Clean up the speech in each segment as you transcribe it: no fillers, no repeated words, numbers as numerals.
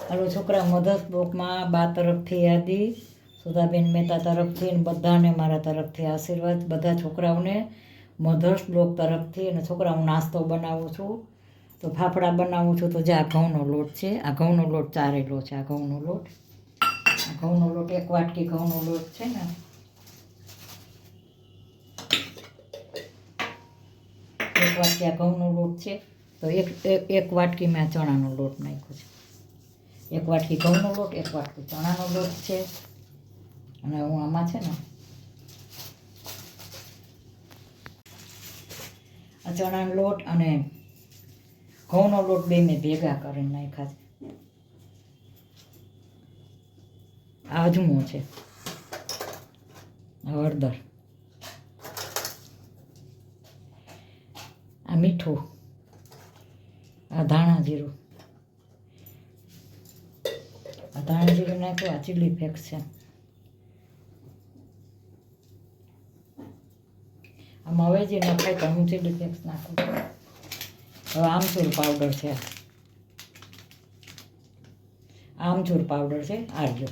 હાલો છોકરા, મધર્સ બ્લોકમાં બા તરફથી યાદી, સુધાબેન મહેતા તરફથી અને બધાને મારા તરફથી આશીર્વાદ. બધા છોકરાઓને મધર્સ બ્લોક તરફથી. અને છોકરા, હું નાસ્તો બનાવું છું તો ફાફડા બનાવું છું. તો જે આ ઘઉંનો લોટ છે, આ ઘઉંનો લોટ ચારેલો છે. આ ઘઉંનો લોટ 1 વાટકી ઘઉંનો લોટ છે ને, 1 વાટકી આ ઘઉંનો લોટ છે. તો એક વાટકી મેં ચણાનો લોટ નાખ્યો છે. 1 વાટકી ઘઉંનો લોટ, 1 વાટકી ચણાનો લોટ છે. અને હું આમાં છે ને આ ચણાનો લોટ અને ઘઉંનો લોટ બે મેં ભેગા કરીને નાખ્યા છે. આ અજમો છે, હળદર, આ મીઠું, આ ધાણા જીરું, નાખ્યું. આ ચીલી ફ્લેક્સ છે. આમાં હવે જે નખાય તો હું ચીલી ફ્લેક્સ નાખું. હવે આમચૂર પાવડર છે, આ જો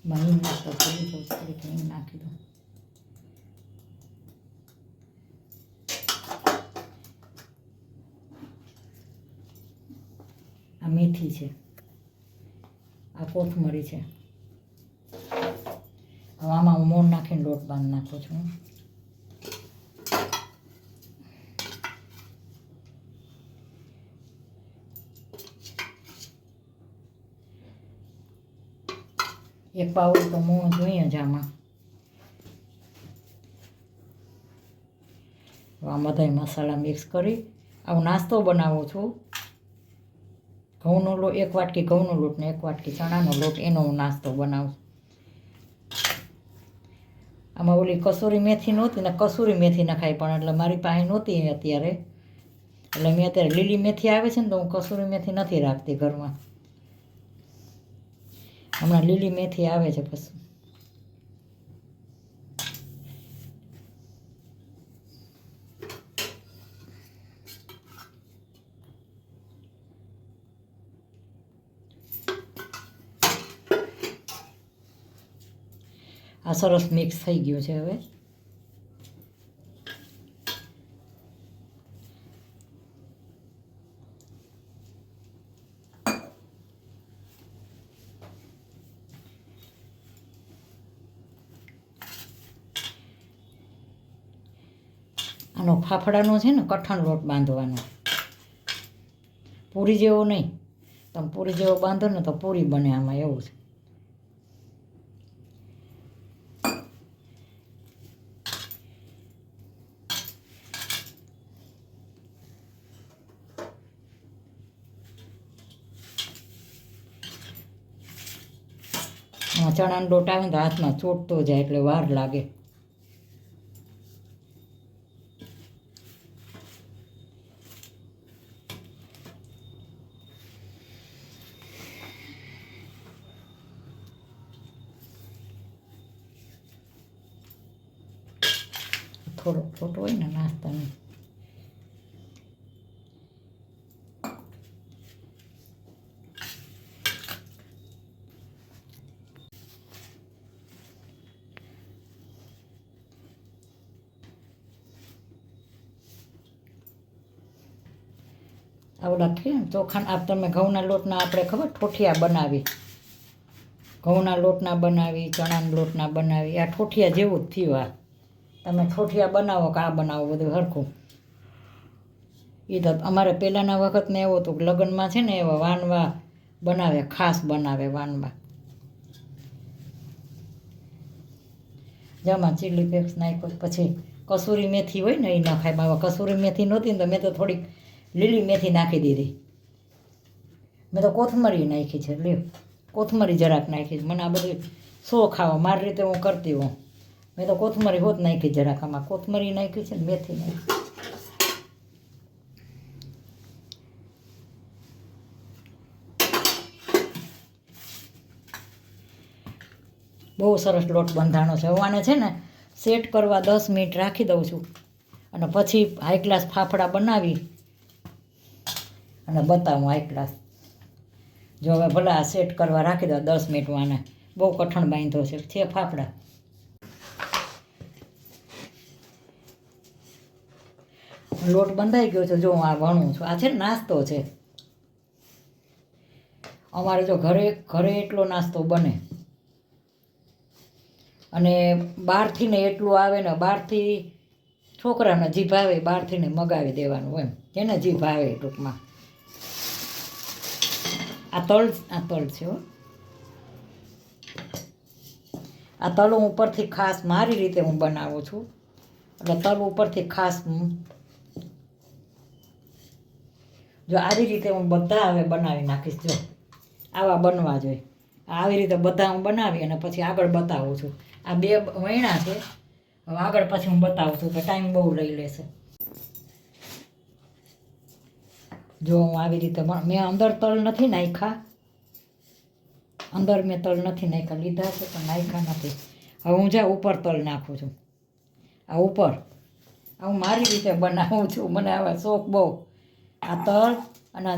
હિંગ નાખો, થોડીક હિંગ નાખી દો. આ મેથી છે, આ કોથમરી છે. હવે આમાં હું મોણ નાખીને લોટ બાંધી નાખું છું. એક પાવડું તો મોણ જોઈએ જ આમાં. આ બધા મસાલા મિક્સ કરી આવું નાસ્તો બનાવું છું. ઘઉંનો લોટ 1 વાટકી ઘઉંનો લોટ ને 1 વાટકી ચણાનો લોટ, એનો હું નાસ્તો બનાવું. આમાં ઓલી કસૂરી મેથી નહોતી ને, કસૂરી મેથી નખાય પણ એટલે મારી પાસે નહોતી અત્યારે, એટલે મેં અત્યારે લીલી મેથી આવે છે ને તો હું કસૂરી મેથી નથી રાખતી ઘરમાં. હમણાં લીલી મેથી આવે છે. પછી આ સરસ મિક્સ થઈ ગયું છે. હવે આનો ફાફડાનો છે ને કઠણ લોટ બાંધવાનો, પૂરી જેવો નહીં. તમે પૂરી જેવો બાંધો ને તો પૂરી બને આમાં, એવું છે. ચણાનો લોટ આવે ને તો હાથમાં ચોટતો જાય એટલે વાર લાગે. થોડોક ચોટો હોય ને નાસ્તાનો. આવડા છે ને ચોખાના, આ તમે ઘઉંના લોટના આપણે ખબર ઠોઠિયા બનાવી, ઘઉંના લોટના બનાવી, ચણાના લોટના બનાવી. આ ઠોઠિયા જેવું જ થયું. આ તમે ઠોઠિયા બનાવો કે આ બનાવો, બધું સરખું. એ તો અમારે પહેલાંના વખતને એવો હતો કે લગ્નમાં છે ને એવા વાનવા બનાવે, ખાસ બનાવે વાનવા. જેમાં ચીલી ફ્લેક્સ નાખ્યો, પછી કસૂરી મેથી હોય ને એ નખાય. બાબા કસૂરી મેથી નહોતી ને તો મેં તો થોડીક લીલી મેથી નાખી દીધી. મેં તો કોથમરી નાખી છે. લ્યો, કોથમરી જરાક નાખી છે. મને આ બધું ખાવા મારી રીતે હું કરતી હોઉં. મેં તો કોથમરી હોત નાખી જરાક. આમાં કોથમરી નાખી છે ને મેથી નાખી. બહુ સરસ લોટ બંધાણો છે. આને છે ને સેટ કરવા 10 મિનિટ રાખી દઉં છું અને પછી હાઈ ક્લાસ ફાફડા બનાવી અને બતાવું હાઈ ક્લાસ. જો હવે ભલે આ સેટ કરવા રાખી દો 10 મિનિટમાં. આને બહુ કઠણ બાંધ્યો છે ફાફડા. લોટ બંધાઈ ગયો છે. જો હું આ વણું છું. આ છે ને નાસ્તો છે અમારે. જો ઘરે એટલો નાસ્તો બને અને બહારથી ને એટલું આવે ને, બહારથી છોકરાને જી ભાવે બહારથી ને મગાવી દેવાનું એમ, જેને જી ભાવે ટૂંકમાં. આ તલ છે હો. આ તલ હું ઉપરથી ખાસ મારી રીતે હું બનાવું છું. એટલે તલ ઉપરથી ખાસ જો આવી રીતે હું બધા હવે બનાવી નાખીશ. જો આવા બનવા જોઈએ. આવી રીતે બધા હું બનાવી અને પછી આગળ બતાવું છું. આ 2 વણ્યા છે. હવે આગળ પછી હું બતાવું છું કે ટાઈમ બહુ લઈ લેશે. જો હું આવી રીતે મેં અંદર તલ નથી નાખ્યા. અંદર મેં તલ નથી નાખ્યા. લીધા છે પણ નાખ્યા નથી. હવે હું ઉપર તલ નાખું છું. આ ઉપર આ હું મારી રીતે બનાવું છું. મને આવા શોખ બહુ. આ તલ અને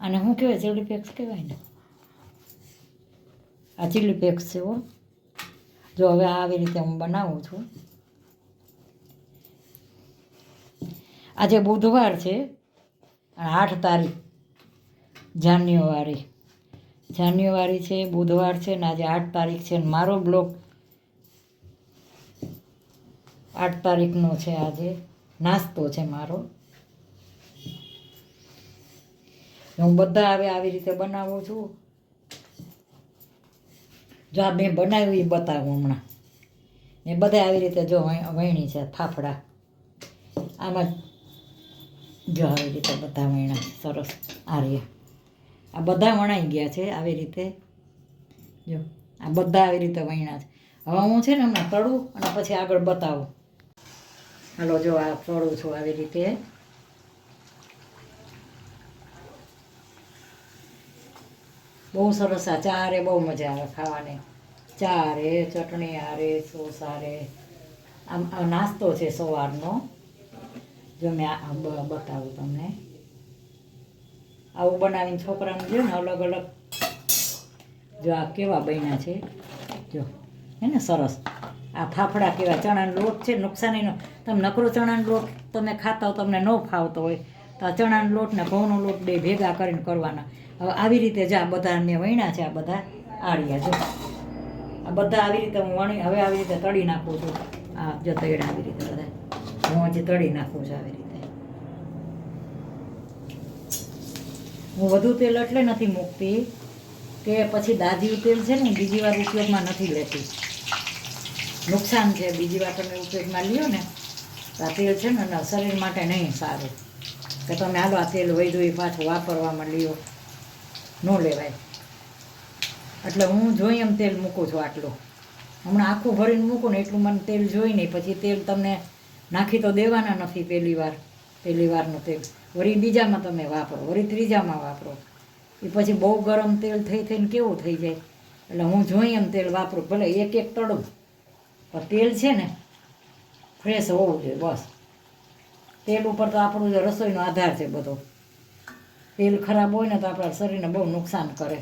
આને શું કહેવાય? ચીલી ફ્લેક્સ કહેવાય ને. આ ચીલી ફ્લેક્સ છે હો. જો હવે આવી રીતે હું બનાવું છું. આજે બુધવાર છે અને 8 તારીખ જાન્યુઆરી છે. બુધવાર છે ને આજે 8 તારીખ છે. મારો બ્લોગ 8 તારીખનો છે. આજે નાસ્તો છે મારો. હું બધા હવે આવી રીતે બનાવું છું. જો આ મેં બનાવ્યું એ બતાવું હમણાં. મેં બધા આવી રીતે જો વણી છે ફાફડા. આમાં જો આવી રીતે બધા વણ્યા સરસ. આ રહ્યા આ બધા વણાઈ ગયા છે આવી રીતે. જો આ બધા આવી રીતે વણ્યા છે. હવે હું છે ને હમણાં તળું અને પછી આગળ બતાવું. હાલો જો આ તળું છું આવી રીતે. બહુ સરસ. આ ચારે બહુ મજા આવે ખાવાની. ચારે ચટણી હારે, સોસ હારે. આમ આ નાસ્તો છે સવારનો. જો મેં બતાવું તમને. આવું બનાવીને છોકરાને જો ને અલગ અલગ. જો આ કેવા બન્યા છે. જો હે ને સરસ. આ ફાફડા કેવા. ચણાનો લોટ છે નુકસાનીનો. તમે નકરો ચણાનો લોટ તમે ખાતા હો, તમને ન ફાવતો હોય તો આ ચણાનો લોટ ને ઘઉંનો લોટ 2 ભેગા કરીને કરવાના. હવે આવી રીતે જ આ બધા મેં વણ્યા છે. આ બધા આળિયા જો આ બધા આવી રીતે હું વણી હવે આવી રીતે તળી નાખું છું. આ જો તળ્યા આવી રીતે બધા હું હજી તળી નાખું છું આવી રીતે. હું વધુ તેલ એટલે નથી મૂકતી કે પછી દાજી તેલ છે ને બીજી વાર ઉપયોગમાં નથી લેતી. નુકસાન છે. બીજી વાર તમે ઉપયોગમાં લ્યો ને તો આ તેલ છે ને શરીર માટે નહીં સારું. કે તમે હાલો આ તેલ વધ્યું પાછું વાપરવામાં લ્યો, ન લેવાય. એટલે હું જોઈ એમ તેલ મૂકું છું. આટલું હમણાં આખું ભરીને મૂકું ને એટલું મને તેલ જોઈ નહીં. પછી તેલ તમને નાખી તો દેવાના નથી પહેલી વારનું તેલ. વળી બીજામાં તમે વાપરો, વળી ત્રીજામાં વાપરો. એ પછી બહુ ગરમ તેલ થઈને કેવું થઈ જાય. એટલે હું જોઈ એમ તેલ વાપરું. ભલે એક તળું પણ તેલ છે ને ફ્રેશ હોવું જોઈએ બસ. તેલ ઉપર તો આપણું જે રસોઈનો આધાર છે બધો. તેલ ખરાબ હોય ને તો આપણા શરીરને બહુ નુકસાન કરે.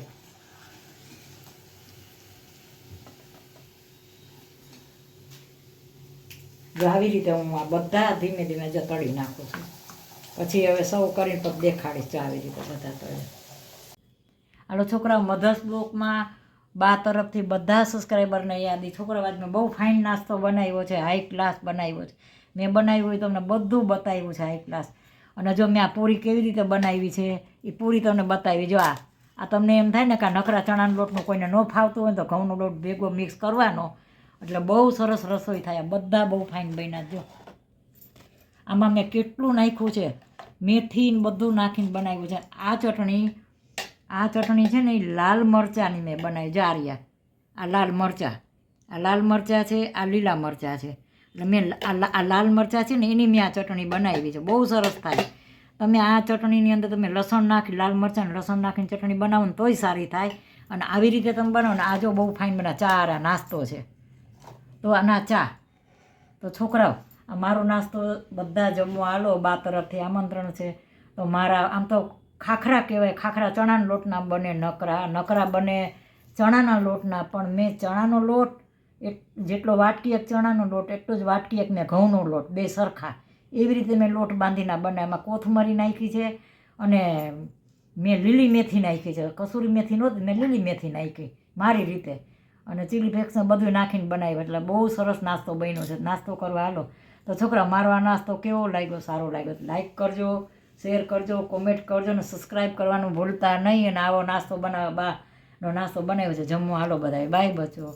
જો આવી રીતે હું આ બધા ધીમે ધીમે જો તળી નાખું છું. પછી હવે સૌ કરીને તો દેખાડીશ. જો આવી રીતે બધા તળે. હાલો છોકરાઓ, મધર્સ બ્લોકમાં બા તરફથી બધા સબસ્ક્રાઈબરને યાદી. છોકરાઓ આજ મેં બહુ ફાઇન નાસ્તો બનાવ્યો છે. હાઈ ક્લાસ બનાવ્યો છે. મેં બનાવ્યું હોય તમને બધું બતાવ્યું છે હાઈ ક્લાસ. અને જો મેં આ પૂરી કેવી રીતે બનાવી છે એ પૂરી તમને બતાવી. જો આ તમને એમ થાય ને કે આ નકરા ચણાના લોટનું કોઈને ન ફાવતું હોય તો ઘઉંનો લોટ ભેગો મિક્સ કરવાનો એટલે બહુ સરસ રસોઈ થાય. બધા બહુ ફાઇન બન્યા. જો આમાં મેં કેટલું નાખ્યું છે. મેથી ને બધું નાખીને બનાવ્યું છે. આ ચટણી છે ને એ લાલ મરચાંની મેં બનાવી. જારિયા આ લાલ મરચાં છે. આ લીલા મરચાં છે. એટલે મેં આ લાલ મરચાં છે ને એની મેં આ ચટણી બનાવી છે. બહુ સરસ થાય. તમે આ ચટણીની અંદર તમે લસણ નાખી, લાલ મરચાં લસણ નાખીને ચટણી બનાવો ને તોય સારી થાય. અને આવી રીતે તમે બનાવો ને આ જો બહુ ફાઇન બના ચા આ નાસ્તો છે તો આના ચા તો છોકરાઓ આ મારો નાસ્તો બધા જમવા હાલો બા તરફથી આમંત્રણ છે તો મારા આમ તો ખાખરા કહેવાય ખાખરા ચણાના લોટના બને નકરા બને ચણાના લોટના પણ મેં ચણાનો લોટ જેટલો વાટકી એક ચણાનો લોટ એટલો જ વાટકી એક મેં ઘઉંનો લોટ બે સરખા એવી રીતે મેં લોટ બાંધીને બનાવ્યા એમાં કોથમરી નાખી છે અને મેં લીલી મેથી નાખી છે કસૂરી મેથી નહોતી મેં લીલી મેથી નાખી મારી રીતે અને ચીલી ફ્લેક્સને બધું નાખીને બનાવ્યું એટલે બહુ સરસ નાસ્તો બન્યો છે નાસ્તો કરવા હાલો તો છોકરા મારો આ નાસ્તો કેવો લાગ્યો સારો લાગ્યો લાઈક કરજો શેર કરજો કોમેન્ટ કરજો ને સબસ્ક્રાઈબ કરવાનું ભૂલતા નહીં અને આવો નાસ્તો બનાવવા બાનો નાસ્તો બનાવ્યો છે જમવા હાલો બધાએ બાય બચો